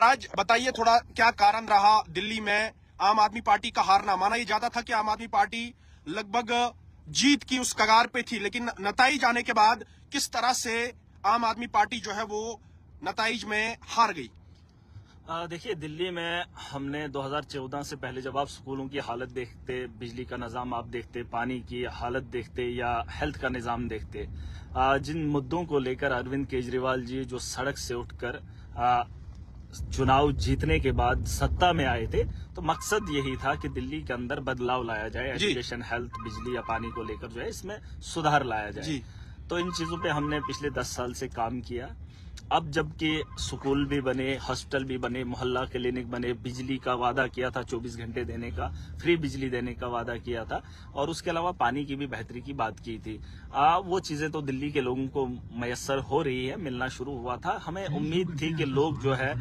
आज बताइए थोड़ा क्या कारण रहा दिल्ली में आम आदमी पार्टी का हारना। माना ये जाता था कि आम आदमी पार्टी लगभग जीत की उस कगार पे थी, लेकिन नताइज आने के बाद किस तरह से आम आदमी पार्टी जो है वो नताइज में हार गई। देखिए, दिल्ली में हमने 2014 से पहले जब आप स्कूलों की हालत देखते, बिजली का निज़ाम आप देखते, पानी की हालत देखते या हेल्थ का निज़ाम देखते, जिन मुद्दों को लेकर अरविंद केजरीवाल जी जो सड़क से उठकर चुनाव जीतने के बाद सत्ता में आए थे, तो मकसद यही था कि दिल्ली के अंदर बदलाव लाया जाए, एजुकेशन, हेल्थ, बिजली या पानी को लेकर जो है इसमें सुधार लाया जाए। तो इन चीज़ों पे हमने पिछले 10 साल से काम किया। अब जबकि स्कूल भी बने, हॉस्पिटल भी बने, मोहल्ला क्लिनिक बने, बिजली का वादा किया था 24 घंटे देने का, फ्री बिजली देने का वादा किया था, और उसके अलावा पानी की भी बेहतरी की बात की थी। वो चीजें तो दिल्ली के लोगों को मयसर हो रही है, मिलना शुरू हुआ था। हमें उम्मीद थी कि लोग जो है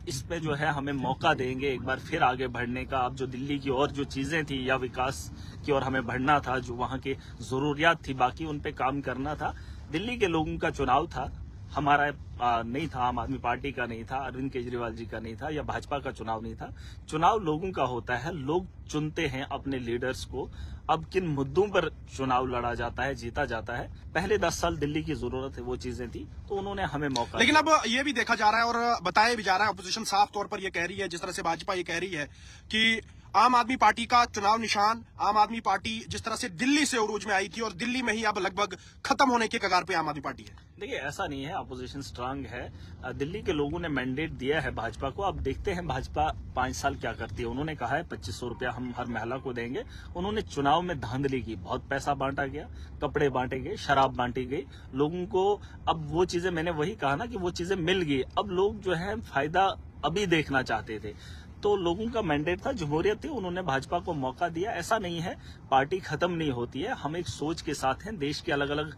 इस पे जो है हमें मौका देंगे एक बार फिर आगे बढ़ने का। अब जो दिल्ली की और जो चीजें थी या विकास की ओर हमें बढ़ना था, जो वहाँ की जरूरियात थी, बाकी उन पे काम करना था। दिल्ली के लोगों का चुनाव था, हमारा नहीं था, आम आदमी पार्टी का नहीं था, अरविंद केजरीवाल जी का नहीं था, या भाजपा का चुनाव नहीं था। चुनाव लोगों का होता है, लोग चुनते हैं अपने लीडर्स को। अब किन मुद्दों पर चुनाव लड़ा जाता है, जीता जाता है, पहले 10 साल दिल्ली की जरूरत है वो चीजें थी, तो उन्होंने हमें मौका। लेकिन अब ये भी देखा जा रहा है और बताया भी जा रहा है, अपोजिशन साफ तौर पर ये कह रही है, जिस तरह से भाजपा ये कह रही है कि आम आदमी पार्टी का चुनाव निशान, आम आदमी पार्टी जिस तरह से दिल्ली से उरूज में आई थी और दिल्ली में ही अब लगभग खत्म होने के कगार पे आम आदमी पार्टी है। देखिए, ऐसा नहीं है, अपोजिशन स्ट्रांग है। दिल्ली के लोगों ने मैंडेट दिया है भाजपा को। अब देखते हैं भाजपा 5 साल क्या करती है। उन्होंने कहा है 2500 रुपया हम हर महिला को देंगे। उन्होंने चुनाव में धांधली की, बहुत पैसा बांटा गया, कपड़े बांटे गए, शराब बांटी गई लोगों को। अब वो चीजें, मैंने वही कहा ना कि वो चीजें मिल गई। अब लोग जो है फायदा अभी देखना चाहते थे, तो लोगों का मैंडेट था, जमहूरियत थी, उन्होंने भाजपा को मौका दिया। ऐसा नहीं है, पार्टी खत्म नहीं होती है। हम एक सोच के साथ हैं। देश के अलग अलग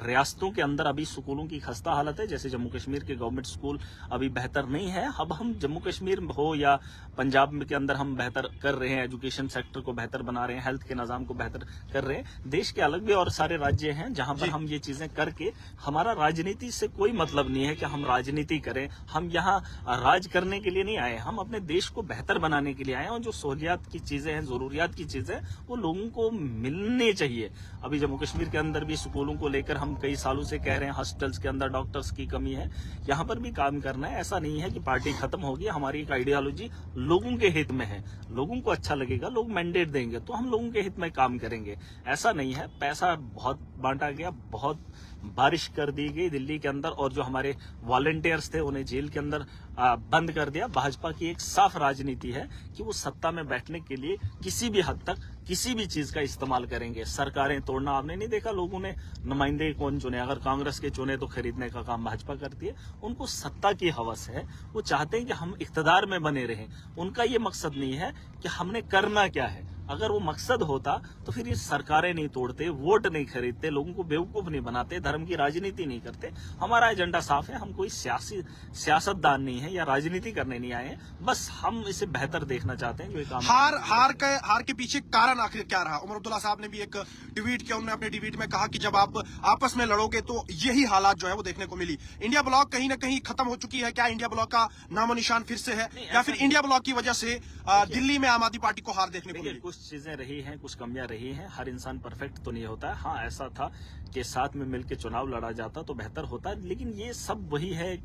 रियासतों के अंदर अभी स्कूलों की खस्ता हालत है। जैसे जम्मू कश्मीर के गवर्नमेंट स्कूल अभी बेहतर नहीं है। अब हम जम्मू कश्मीर हो या पंजाब के अंदर हम बेहतर कर रहे हैं, एजुकेशन सेक्टर को बेहतर बना रहे हैं, हेल्थ के निजाम को बेहतर कर रहे हैं। देश के अलग भी और सारे राज्य हैं जहां पर हम ये चीजें करके, हमारा राजनीति से कोई मतलब नहीं है कि हम राजनीति करें। हम यहाँ राज करने के लिए नहीं आए, हम अपने देश को बेहतर बनाने के लिए आए हैं। और जो सहूलियात की चीजें हैं, जरूरियात की चीजें, वो लोगों को मिलनी चाहिए। अभी जम्मू कश्मीर के अंदर भी स्कूलों को लेकर हम कई सालों से कह रहे हैं, हॉस्पिटल्स के अंदर डॉक्टर्स की कमी है, यहाँ पर भी काम करना है। ऐसा नहीं है कि पार्टी खत्म होगी। हमारी एक आइडियोलॉजी लोगों के हित में है, लोगों को अच्छा लगेगा, लोग मैंडेट देंगे तो हम लोगों के हित में काम करेंगे। ऐसा नहीं है, पैसा बहुत बांटा गया, बहुत बारिश कर दी गई दिल्ली के अंदर, और जो हमारे वॉलंटियर्स थे उन्हें जेल के अंदर बंद कर दिया। भाजपा की एक साफ राजनीति है कि वो सत्ता में बैठने के लिए किसी भी हद तक किसी भी चीज का इस्तेमाल करेंगे। सरकारें तोड़ना आपने नहीं देखा, लोगों ने नुमाइंदे कौन चुने, अगर कांग्रेस के चुने तो खरीदने का काम भाजपा करती है। उनको सत्ता की हवस है, वो चाहते हैं कि हम इख्तिदार में बने रहें। उनका ये मकसद नहीं है कि हमने करना क्या है। अगर वो मकसद होता तो फिर ये सरकारें नहीं तोड़ते, वोट नहीं खरीदते, लोगों को बेवकूफ नहीं बनाते, धर्म की राजनीति नहीं करते। हमारा एजेंडा साफ है, हम कोई सियासतदान नहीं है या राजनीति करने नहीं आए हैं, बस हम इसे बेहतर देखना चाहते हैं। जो काम हार के पीछे कारण आखिर क्या रहा। उमर अब्दुल्ला साहब ने भी एक ट्वीट किया, उन्होंने अपने ट्वीट में कहा कि जब आप आपस में लड़ोगे तो यही हालात जो है वो देखने को मिली। इंडिया ब्लॉक कहीं ना कहीं खत्म हो चुकी है। क्या इंडिया ब्लॉक का नामो निशान फिर से है, या फिर इंडिया ब्लॉक की वजह से दिल्ली में आम आदमी पार्टी को हार देखने को मिली? कुछ चीजें रही हैं, कुछ कमियां रही हैं। हर इंसान परफेक्ट तो नहीं होता है। हाँ, ऐसा था कि साथ में मिलकर चुनाव लड़ा जाता तो बेहतर होता, लेकिन ये सब वही है,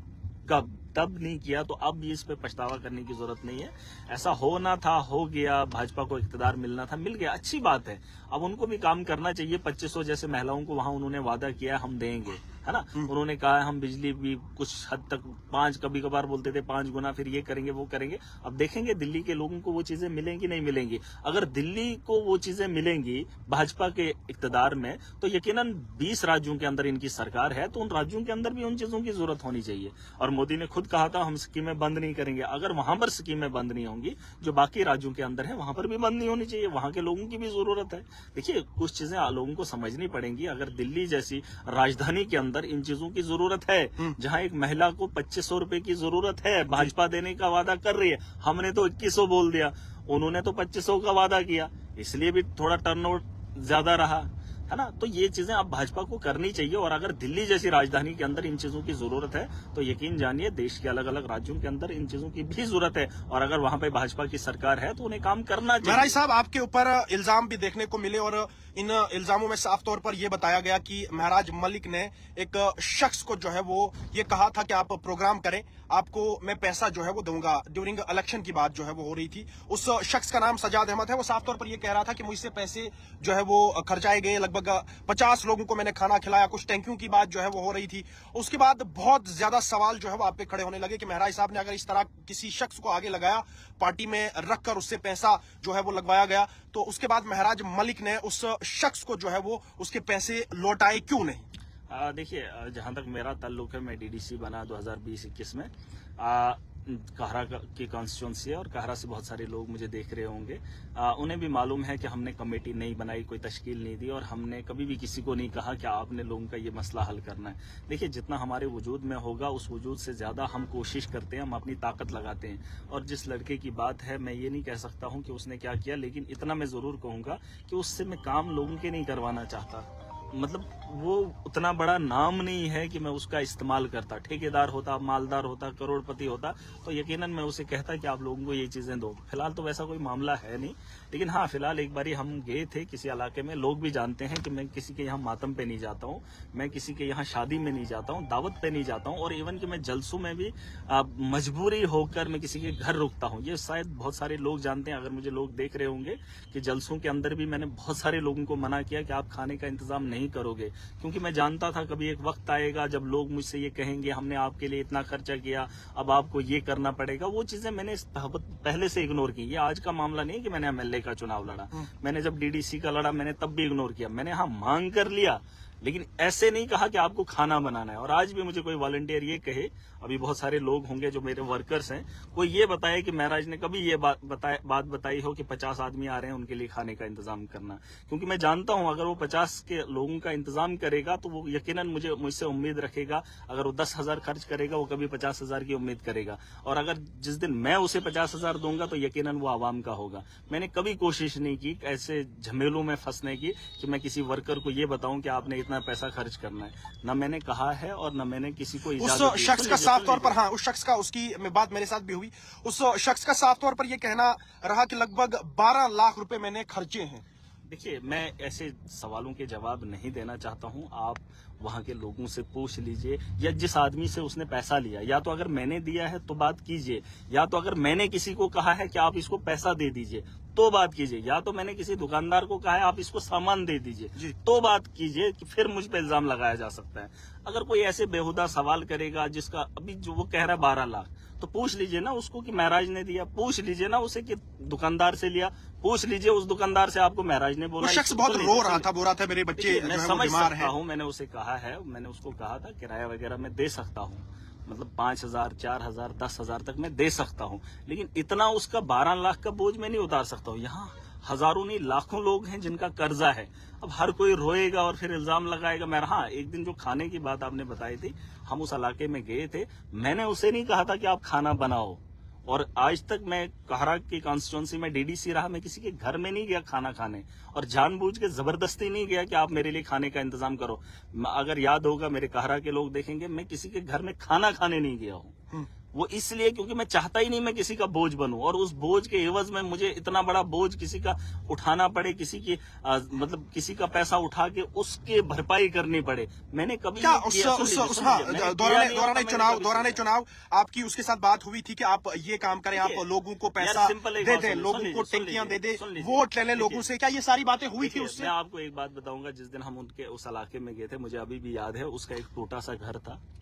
कब तब नहीं किया तो अब भी इस पे पछतावा करने की जरूरत नहीं है। ऐसा होना था, हो गया, भाजपा को इख्तिदार मिलना था, मिल गया, अच्छी बात है। अब उनको भी काम करना चाहिए। 2500 जैसे महिलाओं को वहां उन्होंने वादा किया हम देंगे, है ना। उन्होंने कहा हम बिजली भी कुछ हद तक 5, कभी कभार बोलते थे 5 गुना, फिर ये करेंगे वो करेंगे। अब देखेंगे दिल्ली के लोगों को वो चीजें मिलेंगी नहीं मिलेंगी। अगर दिल्ली को वो चीजें मिलेंगी भाजपा के इख्तिदार में, तो यकीनन 20 राज्यों के अंदर इनकी सरकार है, तो उन राज्यों के अंदर भी उन चीजों की जरूरत होनी चाहिए। और मोदी ने खुद कहा था हम स्कीमें बंद नहीं करेंगे। अगर वहां पर स्कीमें बंद नहीं होंगी, जो बाकी राज्यों के अंदर है वहां पर भी बंद नहीं होनी चाहिए। वहां के लोगों की भी जरूरत है। देखिए, कुछ चीजें लोगों को समझनी पड़ेंगी। अगर दिल्ली जैसी राजधानी के अंदर इन चीजों की जरूरत है, जहां एक महिला को 2500 रुपए की जरूरत है, भाजपा देने का वादा कर रही है, हमने तो 2100 बोल दिया, उन्होंने तो 2500 का वादा किया, इसलिए भी थोड़ा टर्नआउट ज्यादा रहा। है ना। तो ये चीजें अब भाजपा को करनी चाहिए, और अगर दिल्ली जैसी राजधानी के अंदर इन चीजों की जरूरत है तो यकीन जानिए देश के अलग अलग राज्यों के अंदर इन चीजों की भी जरूरत है, और अगर वहां पे भाजपा की सरकार है तो उन्हें काम करना चाहिए। महराज साहब, आपके ऊपर इल्जाम भी देखने को मिले और इन इल्जामों में साफ तौर पर यह बताया गया कि महराज मलिक ने एक शख्स को जो है वो ये कहा था कि आप प्रोग्राम करें, आपको मैं पैसा जो है वो दूंगा। ड्यूरिंग इलेक्शन की बात जो है वो हो रही थी। उस शख्स का नाम सजाद अहमद है। वो साफ तौर पर यह कह रहा था कि मुझसे पैसे जो है वो खर्चाए गए, लगभग 50 लोगों को मैंने खाना खिलाया। कुछ टैंकियों की बात जो है वो हो रही थी। उसके बाद बहुत ज्यादा सवाल जो है वो आप पे खड़े होने लगे कि महराज साहब ने अगर इस तरह किसी शख्स को आगे लगाया, पार्टी में रखकर उससे पैसा जो है वो लगवाया गया, तो उसके बाद महराज मलिक ने उस शख्स को जो है वो उसके पैसे लौटाए क्यों नहीं? देखिए, जहां तक मेरा ताल्लुक है, मैं डीडीसी बना 2020-21 में। कहरा की कॉन्स्टिट्यूंसी है और कहरा से बहुत सारे लोग मुझे देख रहे होंगे। उन्हें भी मालूम है कि हमने कमेटी नहीं बनाई, कोई तश्कील नहीं दी, और हमने कभी भी किसी को नहीं कहा कि आपने लोगों का ये मसला हल करना है। देखिए, जितना हमारे वजूद में होगा उस वजूद से ज्यादा हम कोशिश करते हैं, हम अपनी ताकत लगाते हैं। और जिस लड़के की बात है, मैं ये नहीं कह सकता हूँ कि उसने क्या किया, लेकिन इतना मैं जरूर कहूंगा कि उससे मैं काम लोगों के नहीं करवाना चाहता। मतलब वो उतना बड़ा नाम नहीं है कि मैं उसका इस्तेमाल करता। ठेकेदार होता, मालदार होता, करोड़पति होता तो यकीनन मैं उसे कहता कि आप लोगों को ये चीजें दो। फिलहाल तो वैसा कोई मामला है नहीं, लेकिन हाँ, फिलहाल एक बारी हम गए थे किसी इलाके में। लोग भी जानते हैं कि मैं किसी के यहाँ मातम पे नहीं जाता हूँ, मैं किसी के यहाँ शादी में नहीं जाता हूँ, दावत पे नहीं जाता हूँ, और इवन कि मैं जलसों में भी मजबूरी होकर मैं किसी के घर रुकता हूँ। ये शायद बहुत सारे लोग जानते हैं। अगर मुझे लोग देख रहे होंगे कि जलसों के अंदर भी मैंने बहुत सारे लोगों को मना किया कि आप खाने का इंतजाम नहीं करोगे, क्योंकि मैं जानता था कभी एक वक्त आएगा जब लोग मुझसे ये कहेंगे हमने आपके लिए इतना खर्चा किया, अब आपको ये करना पड़ेगा। वो चीजें मैंने पहले से इग्नोर की। ये आज का मामला नहीं कि मैंने एमएलए का चुनाव लड़ा। मैंने जब डीडीसी का लड़ा मैंने तब भी इग्नोर किया। मैंने हाँ मांग कर लिया, लेकिन ऐसे नहीं कहा कि आपको खाना बनाना है। और आज भी मुझे कोई वॉलंटियर ये कहे, अभी बहुत सारे लोग होंगे जो मेरे वर्कर्स हैं, कोई ये बताए कि महराज ने कभी ये बात बताई हो कि 50 आदमी आ रहे हैं उनके लिए खाने का इंतजाम करना। क्योंकि मैं जानता हूं अगर वो 50 के लोगों का इंतजाम करेगा तो वो यकीनन मुझसे उम्मीद रखेगा। अगर वो 10,000 खर्च करेगा वो कभी 50,000 की उम्मीद करेगा, और अगर जिस दिन मैं उसे 50,000 दूंगा तो यकीनन वो आवाम का होगा। मैंने कभी कोशिश नहीं की ऐसे झमेलों में फंसने की कि मैं किसी वर्कर को ये बताऊं कि आपने इतना पैसा खर्च करना है। न मैंने कहा है और न मैंने किसी को उस शख्स का साफ तौर पर, हाँ, उस शख्स का, उसकी बात मेरे साथ भी हुई। उस शख्स का साफ तौर पर यह कहना रहा कि लगभग 12 लाख रुपए मैंने खर्चे हैं। देखिए, मैं ऐसे सवालों के जवाब नहीं देना चाहता हूं। आप वहां के लोगों से पूछ लीजिए, या जिस आदमी से उसने पैसा लिया, या तो अगर मैंने दिया है तो बात कीजिए, या तो अगर मैंने किसी को कहा है कि आप इसको पैसा दे दीजिए तो बात कीजिए, या तो मैंने किसी दुकानदार को कहा है आप इसको सामान दे दीजिए तो बात कीजिए, कि फिर मुझ पे इल्जाम लगाया जा सकता है। अगर कोई ऐसे बेहुदा सवाल करेगा जिसका अभी जो वो कह रहा है 12 लाख, तो पूछ लीजिए ना उसको कि महराज ने दिया, पूछ लीजिए ना उसे कि दुकानदार से लिया, पूछ लीजिए उस दुकानदार से आपको महराज ने बोला। वो शख्स बहुत रो रहा था, बोल रहा था मेरे बच्चे मैं समझ सकता हूँ। मैंने उसे कहा है, मैंने उसको कहा था किराया वगैरह मैं दे सकता हूँ, मतलब 5,000, 4,000, 10,000 तक मैं दे सकता हूँ, लेकिन इतना उसका 12 लाख का बोझ मैं नहीं उतार सकता हूँ। यहाँ हजारों नहीं लाखों लोग हैं जिनका कर्जा है। अब हर कोई रोएगा और फिर इल्जाम लगाएगा। मैं हाँ, एक दिन जो खाने की बात आपने बताई थी, हम उस इलाके में गए थे, मैंने उसे नहीं कहा था कि आप खाना बनाओ, और आज तक मैं कहरा की कॉन्स्टिट्यूंसी में डीडीसी रहा, मैं किसी के घर में नहीं गया खाना खाने, और जानबूझ के जबरदस्ती नहीं गया कि आप मेरे लिए खाने का इंतजाम करो। अगर याद होगा, मेरे कहरा के लोग देखेंगे, मैं किसी के घर में खाना खाने नहीं गया हूँ। वो इसलिए क्योंकि मैं चाहता ही नहीं मैं किसी का बोझ बनूं, और उस बोझ के एवज में मुझे इतना बड़ा बोझ किसी का उठाना पड़े, किसी की मतलब किसी का पैसा उठा के उसके भरपाई करनी पड़े। मैंने कभी क्या दौरान चुनाव आपकी उसके साथ बात हुई थी कि आप ये काम करें, आप लोगों को पैसा दे दें, लोगों को टंकियां दे दें, वोट ले लें लोगों से, क्या ये सारी बातें हुई थी उससे? मैं आपको एक बात बताऊंगा, जिस दिन हम उनके उस इलाके में गए थे, मुझे अभी भी याद है, उसका एक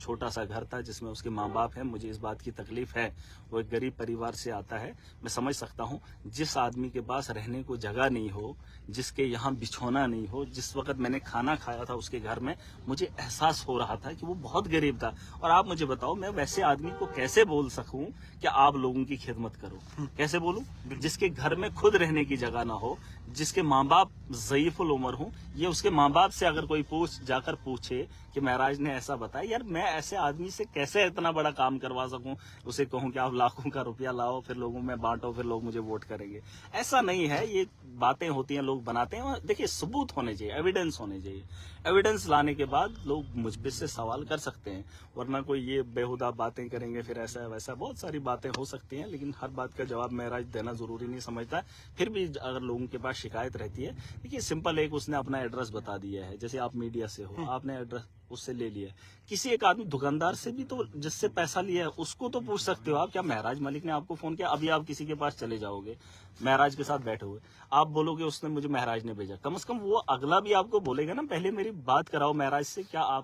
छोटा सा घर था जिसमें उसके माँ बाप है। मुझे इस बात की तकलीफ है, वो एक गरीब परिवार से आता है, मैं समझ सकता हूँ। जिस आदमी के पास रहने को जगह नहीं हो, जिसके यहाँ बिछौना नहीं हो, जिस वक्त मैंने खाना खाया था उसके घर में, मुझे एहसास हो रहा था कि वो बहुत गरीब था। और आप मुझे बताओ, मैं वैसे आदमी को कैसे बोल सकूं कि आप लोगों की खिदमत करो? कैसे बोलूं? जिसके घर में खुद रहने की जगह ना हो, जिसके माँ बाप ज़ईफुल उम्र हो, ये उसके माँ बाप से अगर कोई जाकर पूछे कि महराज ने ऐसा बताया, यार मैं ऐसे आदमी से कैसे इतना बड़ा काम करवा सकूं? हूँ, उसे कहूँ कि आप लाखों का रुपया लाओ, फिर लोगों में बांटो, फिर लोग मुझे वोट करेंगे। ऐसा नहीं है, ये बातें होती हैं, लोग बनाते हैं। देखिए, सबूत होने चाहिए, एविडेंस होने चाहिए। एविडेंस लाने के बाद लोग मुझ से सवाल कर सकते हैं, वरना कोई ये बेहुदा बातें करेंगे, फिर ऐसा वैसा बहुत सारी बातें हो सकती हैं, लेकिन हर बात का जवाब महराज देना जरूरी नहीं समझता। फिर भी अगर लोगों के पास शिकायत रहती है, देखिए सिंपल, एक उसने अपना एड्रेस बता दिया है, जैसे आप मीडिया से हो, आपने एड्रेस उससे ले लिया। किसी एक आदमी दुकानदार से भी तो, जिससे पैसा लिया है, उसको तो पूछ सकते हो आप, क्या महराज मलिक ने आपको फोन किया? अभी आप किसी के पास चले जाओगे, महराज के साथ बैठे हुए, आप बोलोगे उसने मुझे महराज ने भेजा, कम से कम वो अगला भी आपको बोलेगा ना, पहले मेरी बात कराओ महराज से, क्या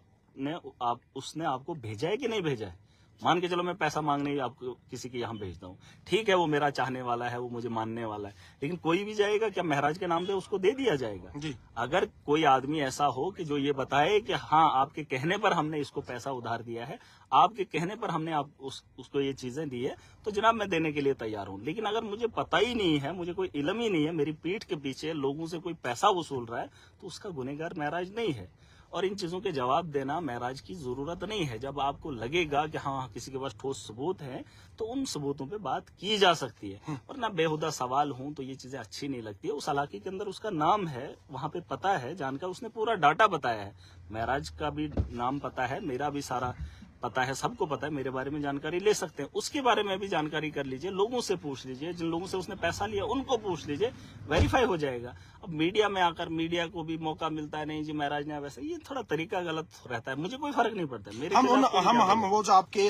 उसने आपको भेजा है कि नहीं भेजा है। मान के चलो मैं पैसा मांगने आपको किसी के यहाँ भेजता हूँ, ठीक है, वो मेरा चाहने वाला है, वो मुझे मानने वाला है, लेकिन कोई भी जाएगा क्या महराज के नाम पे उसको दे दिया जाएगा जी। अगर कोई आदमी ऐसा हो कि जो ये बताए कि हाँ, आपके कहने पर हमने इसको पैसा उधार दिया है, आपके कहने पर हमने उसको ये चीजें दी है, तो जनाब मैं देने के लिए तैयार हूँ। लेकिन अगर मुझे पता ही नहीं है, मुझे कोई इल्म ही नहीं है, मेरी पीठ के पीछे लोगों से कोई पैसा वसूल रहा है, तो उसका गुनहगार महराज नहीं है। और इन चीजों के जवाब देना महराज की जरूरत नहीं है। जब आपको लगेगा कि हाँ, किसी के पास ठोस सबूत है, तो उन सबूतों पे बात की जा सकती है, वरना बेहुदा सवाल हों तो ये चीजें अच्छी नहीं लगती है। उस इलाके के अंदर उसका नाम है, वहां पे पता है, जानकर उसने पूरा डाटा बताया है। महराज का भी नाम पता है, मेरा भी सारा पता है, सबको पता है, मेरे बारे में जानकारी ले सकते हैं, उसके बारे में भी जानकारी कर लीजिए, लोगों से पूछ लीजिए, जिन लोगों से उसने पैसा लिया उनको पूछ लीजिए, वेरीफाई हो जाएगा। अब मीडिया में आकर मीडिया को भी मौका मिलता है, नहीं जी महराज ने वैसे, ये थोड़ा तरीका गलत रहता है। मुझे कोई फर्क नहीं पड़ता, मेरे हम वो जो आपके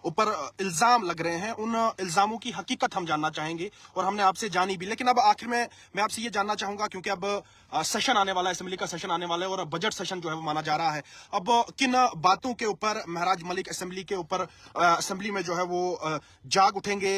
ऊपर इल्जाम लग रहे हैं, उन इल्जामों की हकीकत हम जानना चाहेंगे, और हमने आपसे जानी भी। लेकिन अब आखिर में मैं आपसे ये जानना चाहूंगा, क्योंकि अब सेशन आने वाला है, असेंबली का सेशन आने वाला है, और बजट सेशन जो है वो माना जा रहा है। अब किन बातों के ऊपर महराज मलिक असेंबली के ऊपर, असेंबली में जो है वो जाग उठेंगे?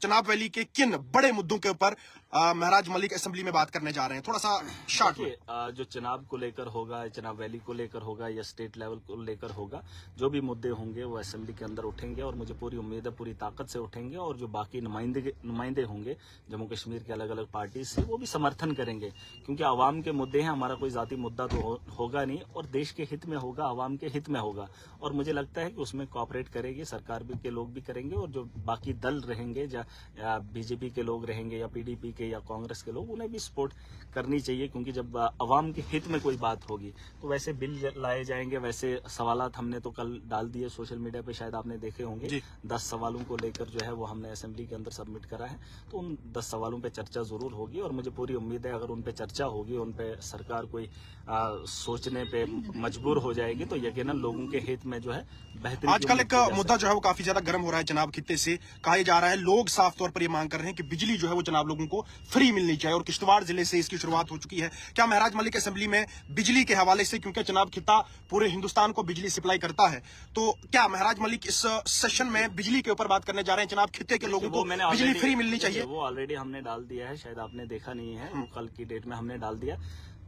चनाब वैली के किन बड़े मुद्दों के ऊपर महराज मलिक असेंबली में बात करने जा रहे हैं? थोड़ा सा शॉर्ट में। जो चुनाव को लेकर होगा, चनाब वैली को लेकर होगा, या स्टेट लेवल को लेकर होगा, जो भी मुद्दे होंगे वो असेंबली के अंदर उठेंगे, और मुझे पूरी उम्मीद है पूरी ताकत से उठेंगे। और जो बाकी नुमाइंदे होंगे जम्मू कश्मीर के अलग अलग पार्टी से, वो भी समर्थन करेंगे, क्योंकि आवाम के मुद्दे हैं। हमारा कोई जाती मुद्दा तो होगा नहीं, और देश के हित में होगा, आवाम के हित में होगा, और मुझे लगता है कि उसमें कोऑपरेट करेगी सरकार भी, के लोग भी करेंगे, और जो बाकी दल रहेंगे, या बीजेपी के लोग रहेंगे, या पीडीपी के, या कांग्रेस के लोग, उन्हें भी सपोर्ट करनी चाहिए, क्योंकि जब अवाम के हित में कोई बात होगी तो वैसे बिल लाए जाएंगे। वैसे सवालात हमने तो कल डाल दिए सोशल मीडिया पे, शायद आपने देखे होंगे, 10 सवालों को लेकर जो है वो हमने असेंबली के अंदर सबमिट करा है। तो उन 10 सवालों पे चर्चा जरूर होगी, और मुझे पूरी उम्मीद है अगर उन पे चर्चा होगी, उन पे सरकार कोई सोचने पे मजबूर हो जाएगी, तो यकीनन लोगों के हित में जो है बेहतर। आजकल एक मुद्दा जो है वो काफी ज्यादा गर्म हो रहा है जनाब खित्ते से, कहा जा रहा है, लोग साफ तौर पर ये मांग कर रहे हैं कि बिजली जो है वो जनाब लोगों को फ्री मिलनी चाहिए, और किश्तवाड़ जिले से इसकी शुरुआत हो चुकी है। क्या महराज मलिक असेंबली में बिजली के हवाले से, क्योंकि चनाब खित्ता पूरे हिंदुस्तान को बिजली सप्लाई करता है, तो क्या महराज मलिक इस सेशन में बिजली के ऊपर बात करने जा रहे हैं? चनाब खित्ते के लोगों को बिजली फ्री मिलनी चाहिए। वो ऑलरेडी हमने डाल दिया है, शायद आपने देखा नहीं है, वो कल की डेट में हमने डाल दिया।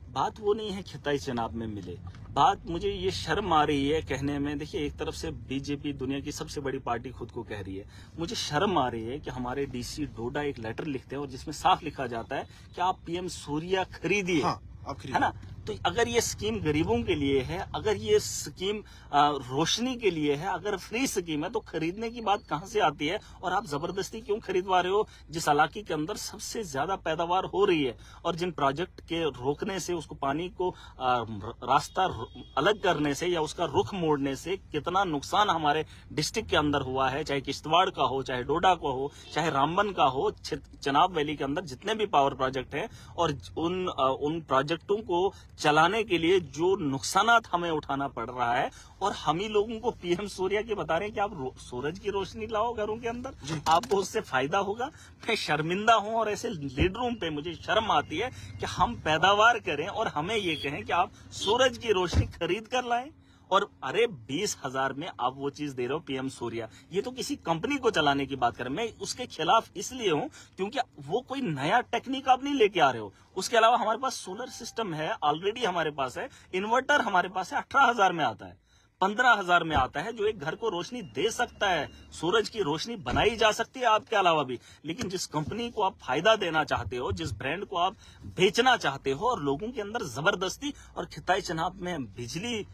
बात वो नहीं है खिताई चनाब में मिले, बात मुझे ये शर्म आ रही है कहने में। देखिए, एक तरफ से बीजेपी दुनिया की सबसे बड़ी पार्टी खुद को कह रही है, मुझे शर्म आ रही है कि हमारे डीसी डोडा एक लेटर लिखते हैं, और जिसमें साफ लिखा जाता है कि आप पीएम सूर्या खरीदिए, है ना। तो अगर ये स्कीम गरीबों के लिए है, अगर ये स्कीम रोशनी के लिए है, अगर फ्री स्कीम है, तो खरीदने की बात कहां से आती है? और आप जबरदस्ती क्यों खरीदवा रहे हो, जिस इलाके के अंदर सबसे ज्यादा पैदावार हो रही है, और जिन प्रोजेक्ट के रोकने से, उसको पानी को रास्ता अलग करने से, या उसका रुख मोड़ने से कितना नुकसान हमारे डिस्ट्रिक्ट के अंदर हुआ है, चाहे किश्तवाड़ का हो, चाहे डोडा का हो, चाहे रामबन का हो, चनाब वैली के अंदर जितने भी पावर प्रोजेक्ट हैं, और उन प्रोजेक्टों को चलाने के लिए जो नुकसानात हमें उठाना पड़ रहा है, और हम ही लोगों को पीएम सूर्या की बता रहे हैं कि आप सूरज की रोशनी लाओ घरों के अंदर, आपको उससे फायदा होगा। मैं शर्मिंदा हूं, और ऐसे लीडरों पे मुझे शर्म आती है कि हम पैदावार करें और हमें ये कहें कि आप सूरज की रोशनी खरीद कर लाएं। और अरे 20,000 में आप वो चीज दे रहे हो पीएम सूर्या, ये तो किसी कंपनी को चलाने की बात कर रहे हैं। मैं उसके खिलाफ इसलिए हूं क्योंकि वो कोई नया टेक्निक आप नहीं लेके आ रहे हो। उसके अलावा हमारे पास सोलर सिस्टम है, ऑलरेडी हमारे पास है, इन्वर्टर हमारे पास है, 18,000 में आता है, 15,000 में आता है, जो एक घर को रोशनी दे सकता है। सूरज की रोशनी बनाई जा सकती है आपके अलावा भी, लेकिन जिस कंपनी को आप फायदा देना चाहते हो, जिस ब्रांड को आप बेचना चाहते हो, और लोगों के अंदर जबरदस्ती और खिताई चनाब में बिजली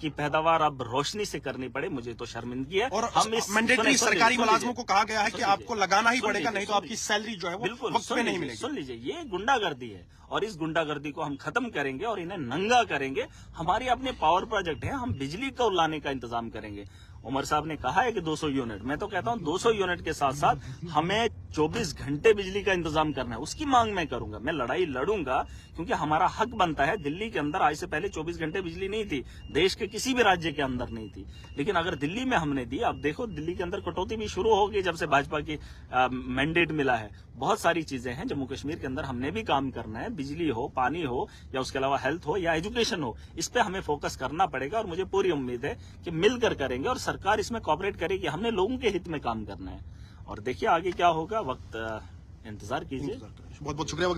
की पैदावार अब रोशनी से करनी पड़े, मुझे तो शर्मिंदगी है। और हम इस मैंडेटरी सरकारी मुलाजमों को कहा गया है कि सुन लीजिए, आपको लगाना ही सुन पड़ेगा, लीजिए, नहीं तो सुन आपकी सैलरी जो है वो बिल्कुल वक्त पे नहीं मिलेगी। सुन लीजिए, ये गुंडागर्दी है और इस गुंडागर्दी को हम खत्म करेंगे और इन्हें नंगा करेंगे। हमारी अपने पावर प्रोजेक्ट है, हम बिजली को लाने का इंतजाम करेंगे। उमर साहब ने कहा है कि 200 यूनिट, मैं तो कहता हूं 200 यूनिट के साथ साथ हमें 24 घंटे बिजली का इंतजाम करना है, उसकी मांग मैं करूंगा, मैं लड़ाई लड़ूंगा, क्योंकि हमारा हक बनता है। दिल्ली के अंदर आज से पहले 24 घंटे बिजली नहीं थी, देश के किसी भी राज्य के अंदर नहीं थी, लेकिन अगर दिल्ली में हमने दी, अब देखो दिल्ली के अंदर कटौती भी शुरू होगी जब से भाजपा की मैंडेट मिला है। बहुत सारी चीजें हैं जम्मू कश्मीर के अंदर हमने भी काम करना है, बिजली हो, पानी हो, या उसके अलावा हेल्थ हो या एजुकेशन हो, इस पे हमें फोकस करना पड़ेगा और मुझे पूरी उम्मीद है कि मिलकर करेंगे और सरकार इसमें कोऑपरेट करेगी। हमने लोगों के हित में काम करना है और देखिए आगे क्या होगा, वक्त इंतजार कीजिए। बहुत बहुत शुक्रिया।